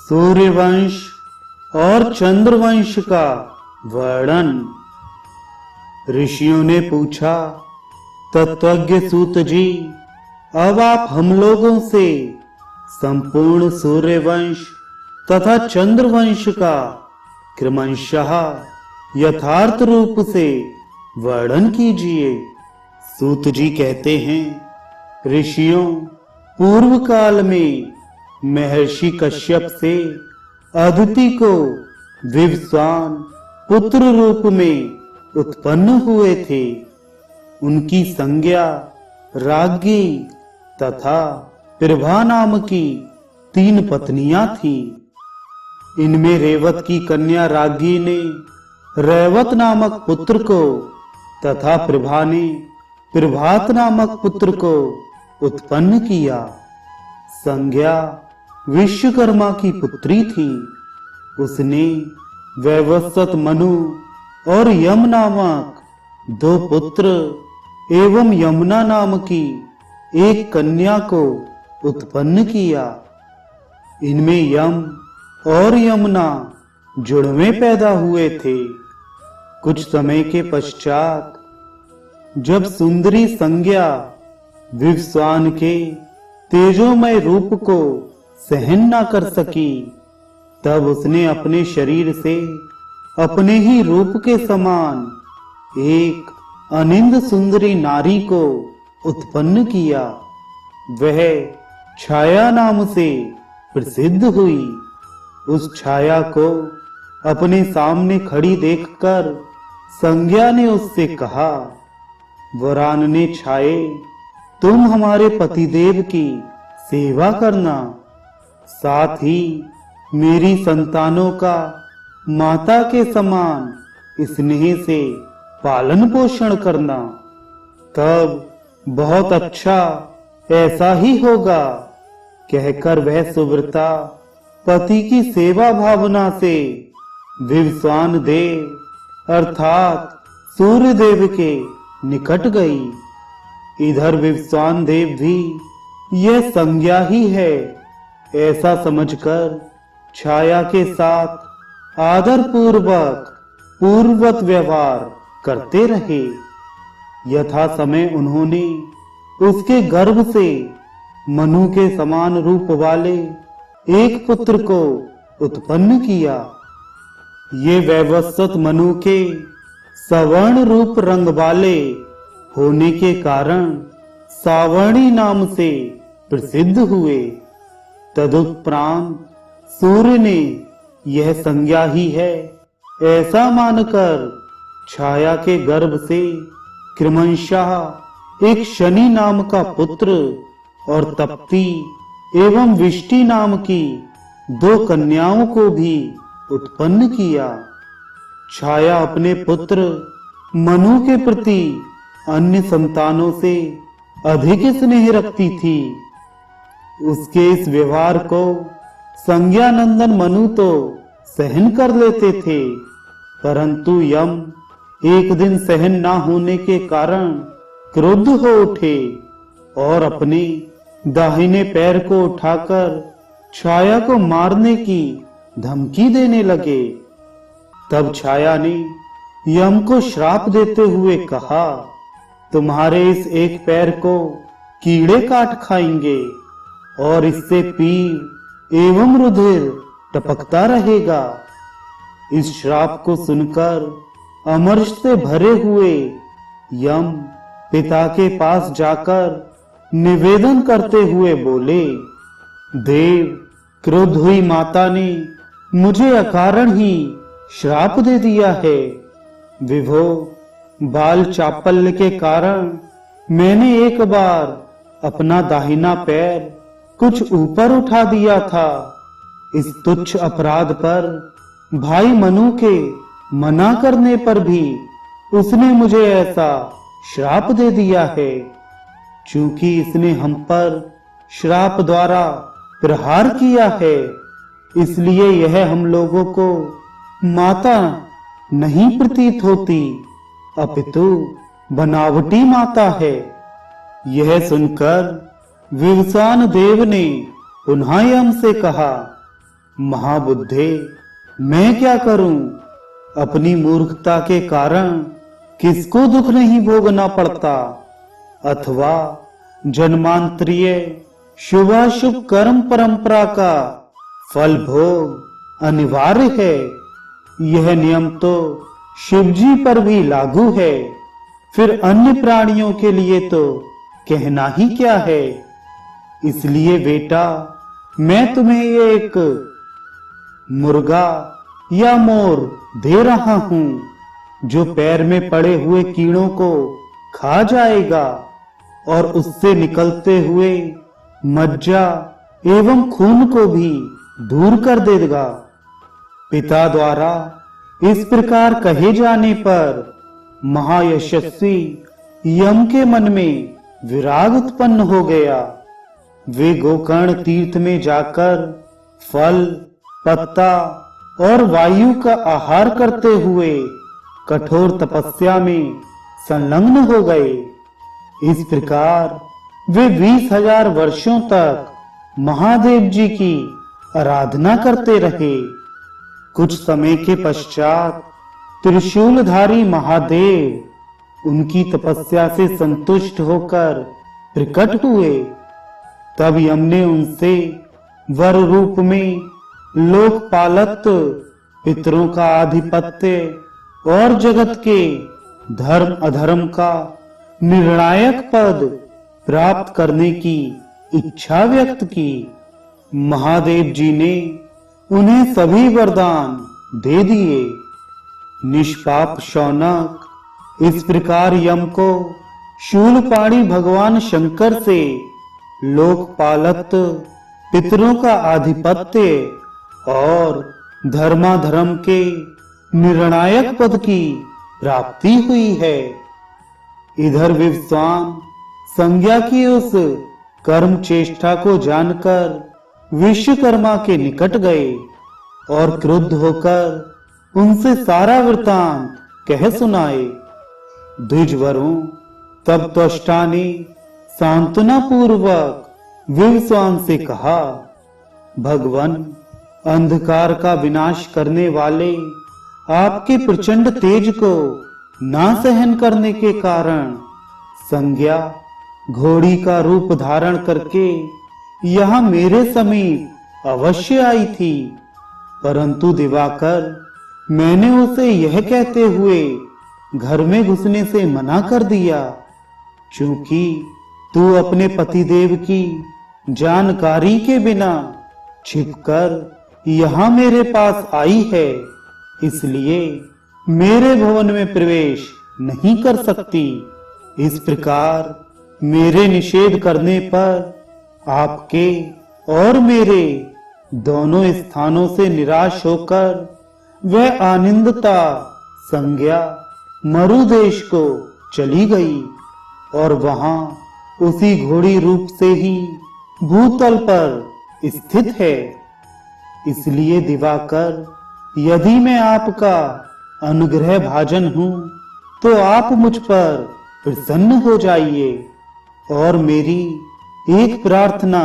सूर्यवंश और चंद्रवंश का वर्णन। ऋषियों ने पूछा, तत्वज्ञ सूत जी, अब आप हम लोगों से संपूर्ण सूर्यवंश तथा चंद्रवंश का क्रमशः यथार्थ रूप से वर्णन कीजिए। सूत जी कहते हैं, ऋषियों, पूर्व काल में महर्षि कश्यप से अदिति को विवस्वान पुत्र रूप में उत्पन्न हुए थे। उनकी संज्ञा राज्ञी तथा प्रभा नाम की 3 पत्नियां थी। इनमें रेवत की कन्या राज्ञी ने रैवत नामक पुत्र को तथा प्रभा ने प्रभात नामक पुत्र को उत्पन्न किया। संज्ञा विश्वकर्मा की पुत्री थी। उसने वैवस्वत मनु और यम नामक 2 पुत्र एवं यमुना नाम की 1 कन्या को उत्पन्न किया। इनमें यम और यमुना जुड़वे पैदा हुए थे। कुछ समय के पश्चात जब सुंदरी संज्ञा विवस्वान के तेजोमय रूप को सहन न कर सकी, तब उसने अपने शरीर से अपने ही रूप के समान एक अनिंद सुंदरी नारी को उत्पन्न किया। वह छाया नाम से प्रसिद्ध हुई। उस छाया को अपने सामने खड़ी देखकर संज्ञा ने उससे कहा, वरानने छाये, तुम हमारे पतिदेव की सेवा करना, साथ ही मेरी संतानों का माता के समान स्नेह से पालन पोषण करना। तब बहुत अच्छा ऐसा ही होगा। कहकर वह सुव्रता पति की सेवा भावना से विवस्वान देव अर्थात सूर्य देव के निकट गई। इधर विवस्वान देव भी यह संज्ञा ही है ऐसा समझकर छाया के साथ आदर पूर्वक पूर्ववत व्यवहार करते रहे। यथा समय उन्होंने उसके गर्भ से मनु के समान रूप वाले एक पुत्र को उत्पन्न किया। ये वैवस्वत मनु के सवर्ण रूप रंग वाले होने के कारण सावर्णी नाम से प्रसिद्ध हुए। तदुपरांत सूर्य ने यह संज्ञा ही है ऐसा मानकर छाया के गर्भ से क्रमशः एक शनि नाम का पुत्र और तप्ती एवं विष्टि नाम की 2 कन्याओं को भी उत्पन्न किया। छाया अपने पुत्र मनु के प्रति अन्य संतानों से अधिक स्नेह रखती थी। उसके इस व्यवहार को संज्ञानंदन मनु तो सहन कर लेते थे, परंतु यम एक दिन सहन ना होने के कारण क्रुद्ध हो उठे और अपने दाहिने पैर को उठाकर छाया को मारने की धमकी देने लगे। तब छाया ने यम को श्राप देते हुए कहा, तुम्हारे इस एक पैर को कीड़े काट खाएंगे और इससे पीर एवं रुधिर टपकता रहेगा। इस श्राप को सुनकर अमर्ष से भरे हुए यम पिता के पास जाकर निवेदन करते हुए बोले, देव, क्रुद्ध हुई माता ने मुझे अकारण ही श्राप दे दिया है। विभो, बाल चापल्य के कारण मैंने एक बार अपना दाहिना पैर कुछ ऊपर उठा दिया था। इस तुच्छ अपराध पर भाई मनु के मना करने पर भी उसने मुझे ऐसा श्राप दे दिया है। चूंकि इसने हम पर श्राप द्वारा प्रहार किया है, इसलिए यह हम लोगों को माता नहीं प्रतीत होती, अपितु बनावटी माता है। यह सुनकर विवस्वान देव ने पुनः यम से कहा, महाबुद्धे, मैं क्या करूं? अपनी मूर्खता के कारण किसको दुख नहीं भोगना पड़ता, अथवा जन्मांतरीय शुभाशुभ कर्म परंपरा का फल भोग अनिवार्य है। यह नियम तो शिव जी पर भी लागू है, फिर अन्य प्राणियों के लिए तो कहना ही क्या है। इसलिए बेटा, मैं तुम्हें एक मुर्गा या मोर दे रहा हूं जो पैर में पड़े हुए कीड़ों को खा जाएगा और उससे निकलते हुए मज्जा एवं खून को भी दूर कर देगा। पिता द्वारा इस प्रकार कहे जाने पर महायशस्वी यम के मन में विराग उत्पन्न हो गया। वे गोकर्ण तीर्थ में जाकर फल, पत्ता और वायु का आहार करते हुए कठोर तपस्या में संलग्न हो गए। इस प्रकार वे 20,000 वर्षों तक महादेव जी की आराधना करते रहे। कुछ समय के पश्चात त्रिशूलधारी महादेव उनकी तपस्या से संतुष्ट होकर प्रकट हुए। तब यम ने उनसे वर रूप में लोकपालक, पितरों का आधिपत्य और जगत के धर्म अधर्म का निर्णायक पद प्राप्त करने की इच्छा व्यक्त की। महादेव जी ने उन्हें सभी वरदान दे दिए। निष्पाप शौनक इस प्रकार यम को शूलपाणी भगवान शंकर से लोकपालक, पितरों का आधिपत्य और धर्माधर्म के निर्णायक पद की प्राप्ति हुई है। इधर विद्वान संज्ञा की उस कर्म चेष्टा को जानकर विश्वकर्मा के निकट गए और क्रुद्ध होकर उनसे सारा वृतांत कह सुनाए। द्विजवरों, तब त्वष्टा ने सांत्वना पूर्वक विद्वान से कहा, भगवान, अंधकार का विनाश करने वाले आपके प्रचंड तेज को ना सहन करने के कारण संज्ञा घोड़ी का रूप धारण करके यहाँ मेरे समीप अवश्य आई थी, परंतु दिवाकर, मैंने उसे यह कहते हुए घर में घुसने से मना कर दिया, क्योंकि तू अपने पतिदेव की जानकारी के बिना छिपकर यहाँ मेरे पास आई है, इसलिए मेरे भवन में प्रवेश नहीं कर सकती। इस प्रकार मेरे निषेध करने पर आपके और मेरे दोनों स्थानों से निराश होकर वह आनंदता संज्ञा मरुदेश को चली गई और वहां उसी घोड़ी रूप से ही भूतल पर स्थित है। इसलिए दिवाकर, यदि मैं आपका अनुग्रह भाजन हूं तो आप मुझ पर प्रसन्न हो जाइए और मेरी एक प्रार्थना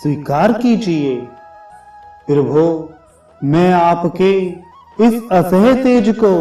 स्वीकार कीजिए। प्रभु, मैं आपके इस असह्य तेज को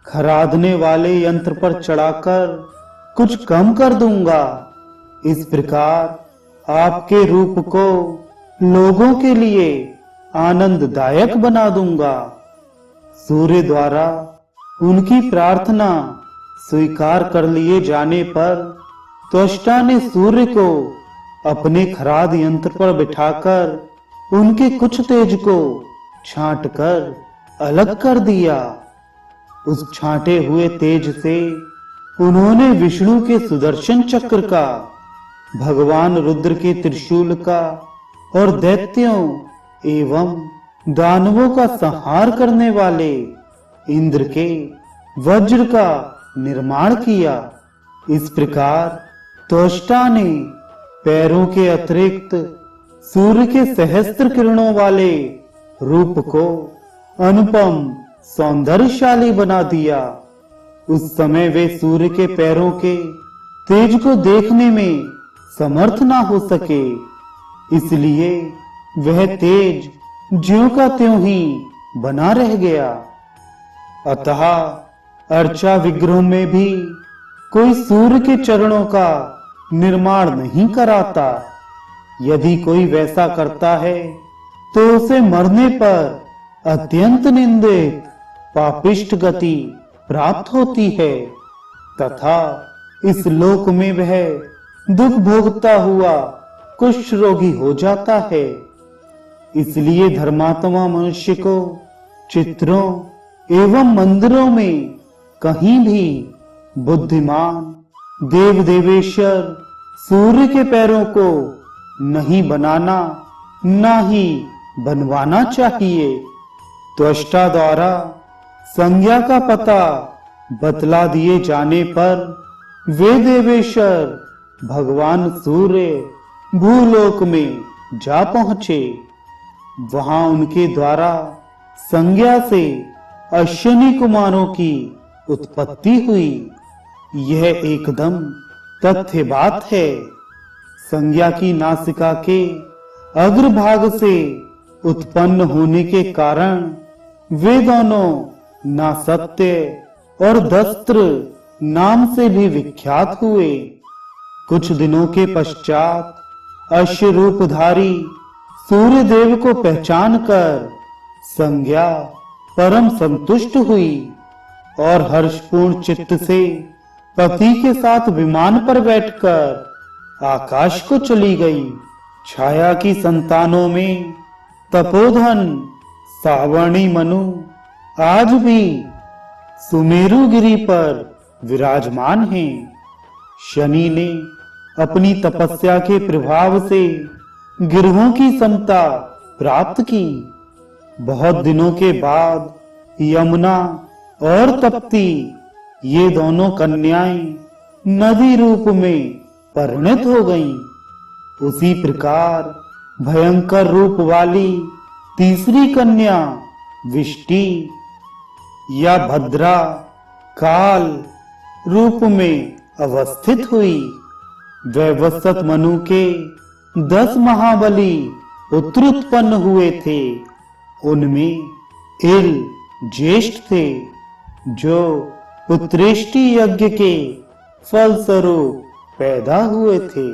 खरादने वाले यंत्र पर चढ़ाकर कुछ कम कर दूंगा। इस प्रकार आपके रूप को लोगों के लिए आनंददायक बना दूंगा। सूर्य द्वारा उनकी प्रार्थना स्वीकार कर लिए जाने पर त्वष्टा ने सूर्य को अपने खराद यंत्र पर बिठाकर उनके कुछ तेज को छांटकर अलग कर दिया। उस छांटे हुए तेज से उन्होंने विष्णु के सुदर्शन चक्र का, भगवान रुद्र के त्रिशूल का और दैत्यों एवं दानवों का संहार करने वाले इंद्र के वज्र का निर्माण किया। इस प्रकार त्वष्टा ने पैरों के अतिरिक्त सूर्य के सहस्त्र किरणों वाले रूप को अनुपम सौंदर्यशाली बना दिया। उस समय वे सूर्य के पैरों के तेज को देखने में समर्थ ना हो सके, इसलिए वह तेज ज्यों का त्यों ही बना रह गया। अतः अर्चा विग्रह में भी कोई सूर्य के चरणों का निर्माण नहीं कराता। यदि कोई वैसा करता है तो उसे मरने पर अत्यंत निंदित पापिष्ट गति प्राप्त होती है तथा इस लोक में वह दुख भोगता हुआ कुष्ठ रोगी हो जाता है। इसलिए धर्मात्मा मनुष्य को चित्रों एवं मंदिरों में कहीं भी बुद्धिमान देव देवेश्वर सूर्य के पैरों को नहीं बनाना, ना ही बनवाना चाहिए। त्वष्टा द्वारा संज्ञा का पता बतला दिए जाने पर वे देवेश्वर भगवान सूर्य भूलोक में जा पहुंचे। वहां उनके द्वारा संज्ञा से अश्विनी कुमारों की उत्पत्ति हुई। यह एकदम तथ्य बात है। संज्ञा की नासिका के अग्रभाग से उत्पन्न होने के कारण वे दोनों नासत्य और दस्त्र नाम से भी विख्यात हुए। कुछ दिनों के पश्चात अश्व रूपधारी सूर्य देव को पहचान कर संज्ञा परम संतुष्ट हुई और हर्षपूर्ण चित्त से पति के साथ विमान पर बैठकर आकाश को चली गई। छाया की संतानों में तपोधन सावर्णी मनु आज भी सुमेरु गिरी पर विराजमान हैं। शनि ने अपनी तपस्या के प्रभाव से गिरहों की समता प्राप्त की। बहुत दिनों के बाद यमुना और तप्ती ये दोनों कन्याएं नदी रूप में परिणत हो गईं। उसी प्रकार भयंकर रूप वाली तीसरी कन्या विष्टि या भद्रा काल रूप में अवस्थित हुई। वैवस्वत मनु के 10 महाबली पुत्र उत्पन्न हुए थे। उनमें इल ज्येष्ठ थे जो पुत्रेष्टि यज्ञ के फलस्वरूप पैदा हुए थे।